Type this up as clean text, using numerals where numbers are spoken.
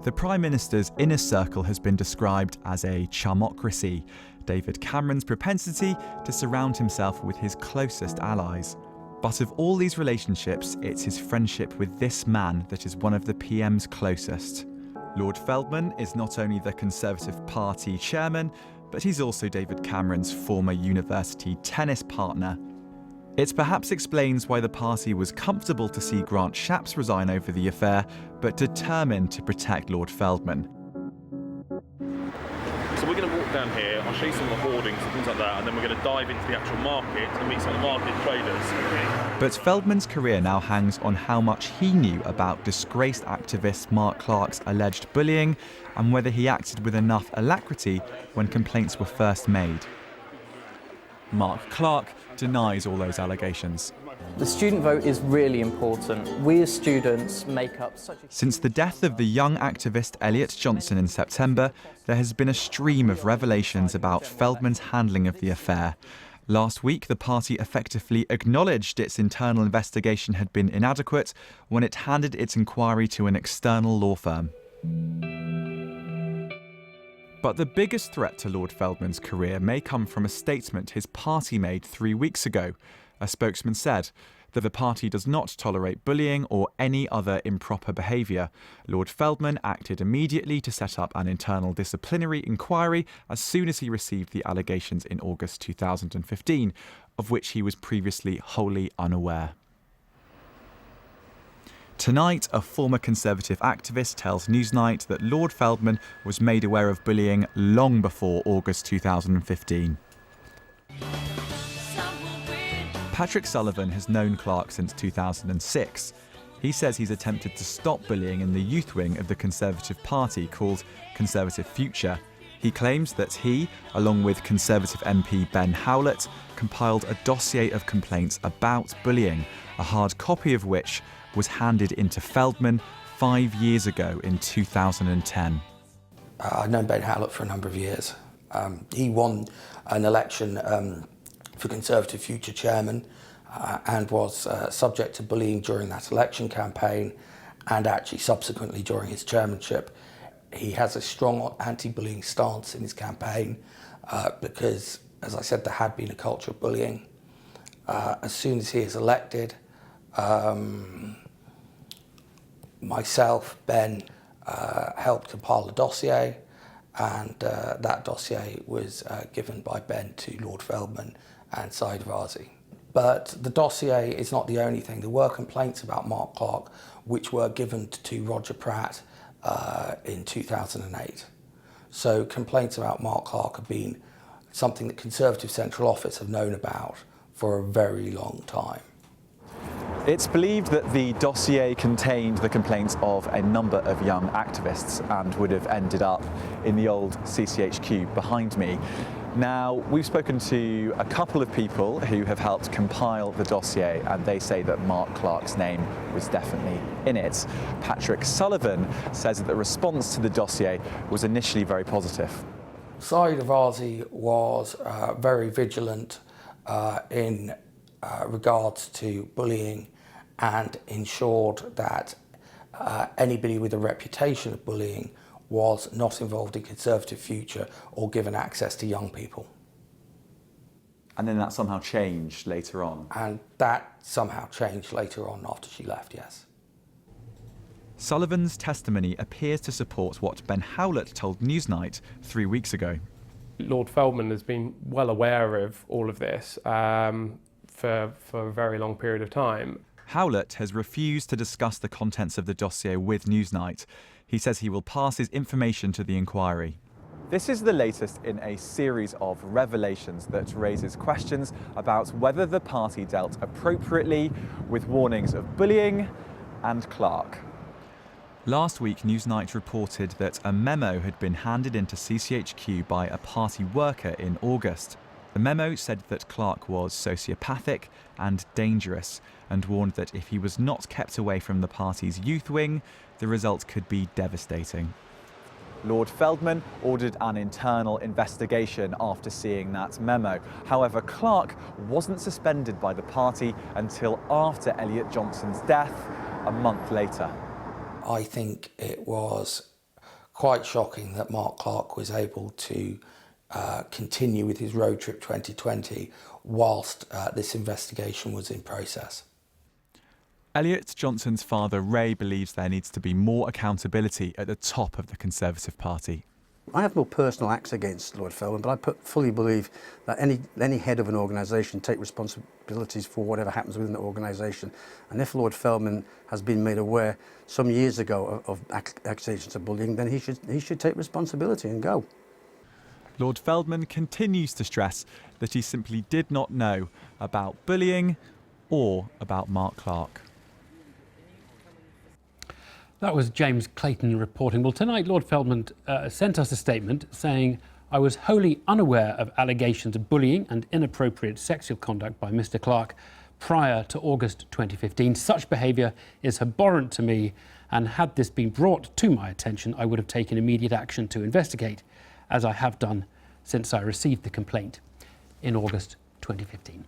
The Prime Minister's inner circle has been described as a charmocracy, David Cameron's propensity to surround himself with his closest allies. But of all these relationships, it's his friendship with this man that is one of the PM's closest. Lord Feldman is not only the Conservative Party chairman, but he's also David Cameron's former university tennis partner. It perhaps explains why the party was comfortable to see Grant Shapps resign over the affair, but determined to protect Lord Feldman. So we're going to walk down here, I'll show you some of the hoardings and things like that, and then we're going to dive into the actual market and meet some of the market traders. But Feldman's career now hangs on how much he knew about disgraced activist Mark Clark's alleged bullying and whether he acted with enough alacrity when complaints were first made. Mark Clark denies all those allegations. The student vote is really important. We as students make up such a... Since the death of the young activist Elliot Johnson in September, there has been a stream of revelations about Feldman's handling of the affair. Last week, the party effectively acknowledged its internal investigation had been inadequate when it handed its inquiry to an external law firm. But the biggest threat to Lord Feldman's career may come from a statement his party made 3 weeks ago. A spokesman said that the party does not tolerate bullying or any other improper behaviour. Lord Feldman acted immediately to set up an internal disciplinary inquiry as soon as he received the allegations in August 2015, of which he was previously wholly unaware. Tonight, a former Conservative activist tells Newsnight that Lord Feldman was made aware of bullying long before August 2015. Patrick Sullivan has known Clark since 2006. He says he's attempted to stop bullying in the youth wing of the Conservative Party called Conservative Future. He claims that he, along with Conservative MP Ben Howlett, compiled a dossier of complaints about bullying, a hard copy of which was handed into Feldman 5 years ago in 2010. I've known Ben Howlett for a number of years. He won an election for Conservative Future chairman and was subject to bullying during that election campaign and actually subsequently during his chairmanship. He has a strong anti-bullying stance in his campaign because, as I said, there had been a culture of bullying. As soon as he is elected, myself, Ben, helped compile a dossier, and that dossier was given by Ben to Lord Feldman and Saeed Razi. But the dossier is not the only thing. There were complaints about Mark Clark which were given to Roger Pratt in 2008. So complaints about Mark Clark have been something that Conservative Central Office have known about for a very long time. It's believed that the dossier contained the complaints of a number of young activists and would have ended up in the old CCHQ behind me. Now, we've spoken to a couple of people who have helped compile the dossier, and they say that Mark Clark's name was definitely in it. Patrick Sullivan says that the response to the dossier was initially very positive. Saeed Razi was very vigilant in regards to bullying and ensured that anybody with a reputation of bullying was not involved in Conservative Future or given access to young people. And then that somehow changed later on? And that somehow changed later on after she left, yes. Sullivan's testimony appears to support what Ben Howlett told Newsnight 3 weeks ago. Lord Feldman has been well aware of all of this for a very long period of time. Howlett has refused to discuss the contents of the dossier with Newsnight. He says he will pass his information to the inquiry. This is the latest in a series of revelations that raises questions about whether the party dealt appropriately with warnings of bullying and Clark. Last week, Newsnight reported that a memo had been handed into CCHQ by a party worker in August. The memo said that Clark was sociopathic and dangerous and warned that if he was not kept away from the party's youth wing, the result could be devastating. Lord Feldman ordered an internal investigation after seeing that memo. However, Clark wasn't suspended by the party until after Elliot Johnson's death, a month later. I think it was quite shocking that Mark Clark was able to continue with his Road Trip 2020 whilst this investigation was in process. Elliot Johnson's father, Ray, believes there needs to be more accountability at the top of the Conservative Party. I have no personal acts against Lord Feldman, but I fully believe that any head of an organisation take responsibilities for whatever happens within the organisation. And if Lord Feldman has been made aware some years ago of accusations of bullying, then he should take responsibility and go. Lord Feldman continues to stress that he simply did not know about bullying or about Mark Clark. That was James Clayton reporting. Well, tonight Lord Feldman sent us a statement saying, "I was wholly unaware of allegations of bullying and inappropriate sexual conduct by Mr. Clark prior to August 2015. Such behaviour is abhorrent to me, and had this been brought to my attention, I would have taken immediate action to investigate, as I have done since I received the complaint in August 2015.